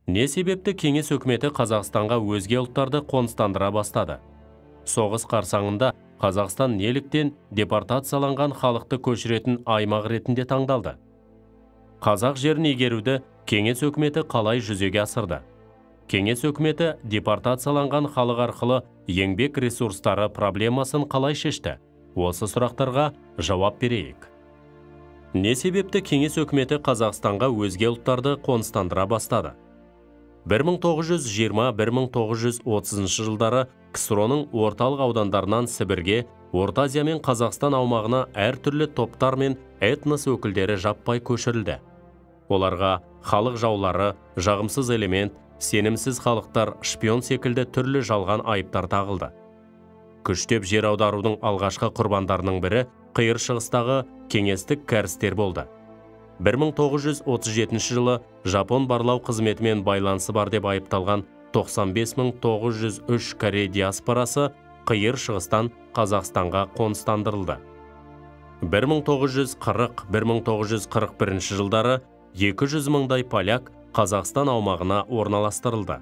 Не себепті кеңес өкіметі Қазақстанға өзге ұлттарды қоныстандыра бастады? Соғыс қарсаңында Қазақстан неліктен депортацияланған халықты көшіретін аймақ ретінде таңдалды? Қазақ жерін игеруді кеңес өкіметі қалай жүзеге асырды? Кеңес өкіметі депортацияланған халық арқылы еңбек ресурстары проблемасын қалай шешті? Осы сұрақтарға жауап берейік. Не себепті кеңес өкіметі Қазақстанға өзге ұлттарды қоныстандыра бастады? 1920-1930 жылдары КСРО-ның орталық аудандарынан Сібірге, Орта Азия мен Қазақстан аумағына әртүрлі топтар мен этнос өкілдері жаппай көшірілді. Оларға халық жаулары, жағымсыз элемент, сенімсіз халықтар, шпион секілді түрлі жалған айыптар тағылды. Күштеп жер аударудың алғашқы құрбандарының бірі қиыр шығыстағы кеңестік кәрістер болды. 1937 жылы Жапон барлау қызметімен байланысы бар деп айыпталған 95.903 корей диаспорасы қиыр шығыстан Қазақстанға қоныстандырылды. 1940-1941 жылдары 200 мыңдай поляк Қазақстан аумағына орналастырылды.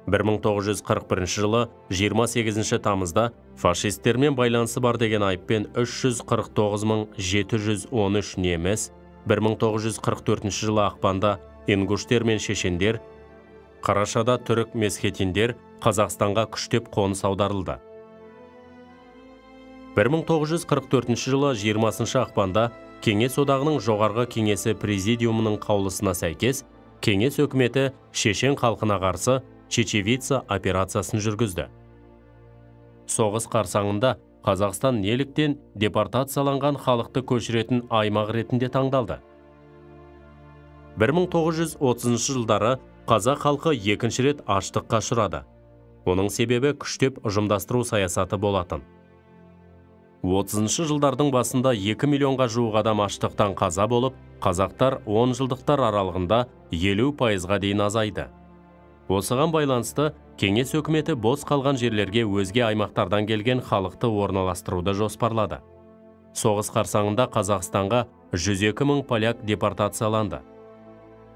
1941 жылы 28 тамызда фашистермен байланысы бар деген айыппен 349.713 неміс, 1944 жылы ақпанда ингуштер мен шешендер, қарашада түрік месхетиндер Қазақстанға күштеп қоныс аударылды. 1944 жылы 20 ақпанда Кеңес одағының жоғарғы кеңесі президиумының қаулысына сәйкес Кеңес өкіметі шешен халқына қарсы Чечевица операциясын жүргізді. Соғыс қарсаңында Қазақстан неліктен депортацияланған халықты көшіретін аймақ ретінде таңдалды? 1930 жылдары қазақ халқы екінші рет аштыққа ұшырады. Оның себебі күштеп ұжымдастыру саясаты болатын. 30 жылдардың басында 2 миллионға жуық адам аштықтан қаза болып, қазақтар 10 жылдықтар аралығында 50%-ға дейін азайды. Осыған байланысты Кеңес өкіметі бос қалған жерлерге өзге аймақтардан келген халықты орналастыруды жоспарлады. Соғыс қарсаңында Қазақстанға 102 мың поляк депортацияланды.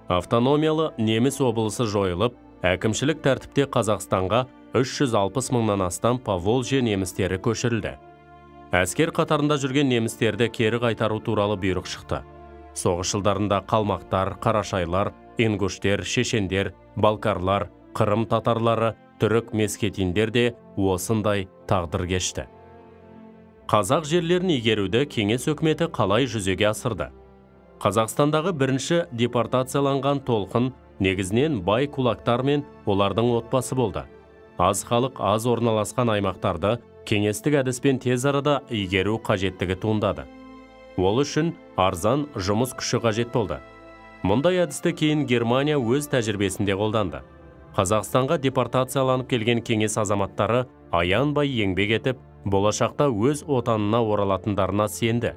Автономиялы неміс облысы жойылып, әкімшілік тәртіпте Қазақстанға 360 мыңнан астам Поволжье немістері көшірілді. Әскер қатарында жүрген немістерді кері қайтару туралы бұйрық шықты. Соғыс жылдарында қалмақтар, қарашайлар, ингуштер, шешендер, балкарлар, Қырым татарлары, түрік месхетиндер де осындай тағдыр кешті. Қазақ жерлерін игеруді кеңес өкіметі қалай жүзеге асырды? Қазақстандағы бірінші депортацияланған толқын негізінен бай кулактар мен олардың отбасы болды. Аз халық аз орналасқан аймақтарды кеңестік әдіспен тез арада игеру қажеттігі туындады. Ол үшін арзан жұмыс күші қажет болды. Мұндай әдісті кейін Германия өз тәжірибесінде қолданды. Қазақстанға депортацияланып келген кеңес азаматтары аянбай еңбек етіп, болашақта өз отанына оралатындарына сенді.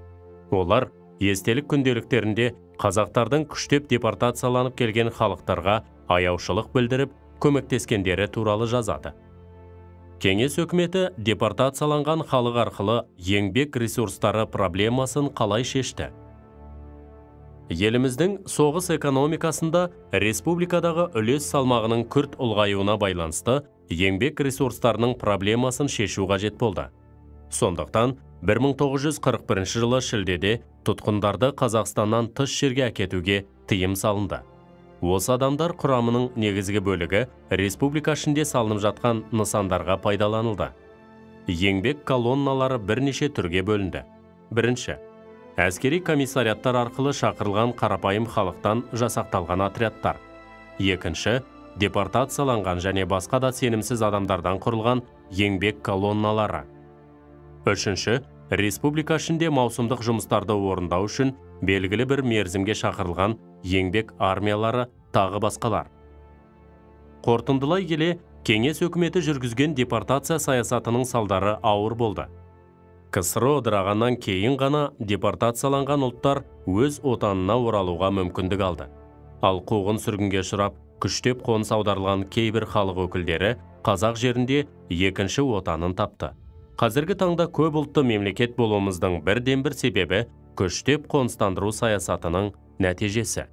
Олар естелік күнделіктерінде қазақтардың күштеп депортацияланып келген халықтарға аяушылық білдіріп, көмектескендері туралы жазады. Кеңес өкіметі депортацияланған халық арқылы еңбек ресурстары проблемасын қалай шешті? Еліміздің соғыс экономикасында республикадағы үлес салмағының күрт ұлғаюына байланысты еңбек ресурстарының проблемасын шешу қажет болды. Сондықтан 1941 жылы шілдеде тұтқындарды Қазақстаннан тыс жерге әкетуге тыйым салынды. Осы адамдар құрамының негізгі бөлігі республика ішінде салынып жатқан нысандарға пайдаланылды. Еңбек колонналары бірнеше түрге бөлінді. Бірінші, әскери комиссариаттар арқылы шақырылған қарапайым халықтан жасақталған отрядтар. Екінші, депортацияланған және басқа да сенімсіз адамдардан құрылған еңбек колонналары. Үшінші, республика ішінде маусымдық жұмыстарды орындау үшін белгілі бір мерзімге шақырылған еңбек армиялары тағы басқалар. Қорытындылай келе, кеңес өкіметі жүргізген депортация саясатының салдары ауыр болды. КСРО ыдырағаннан кейін ғана депортацияланған ұлттар өз отанына оралуға мүмкіндік алды. Ал қуғын сүргінге ұшырап, күштеп қоныс аударылған кейбір халық өкілдері қазақ жерінде екінші отанын тапты. Қазіргі таңда көп ұлтты мемлекет болуымыздың бірден бір себебі күштеп қоныстандыру саясатының нәтижесі.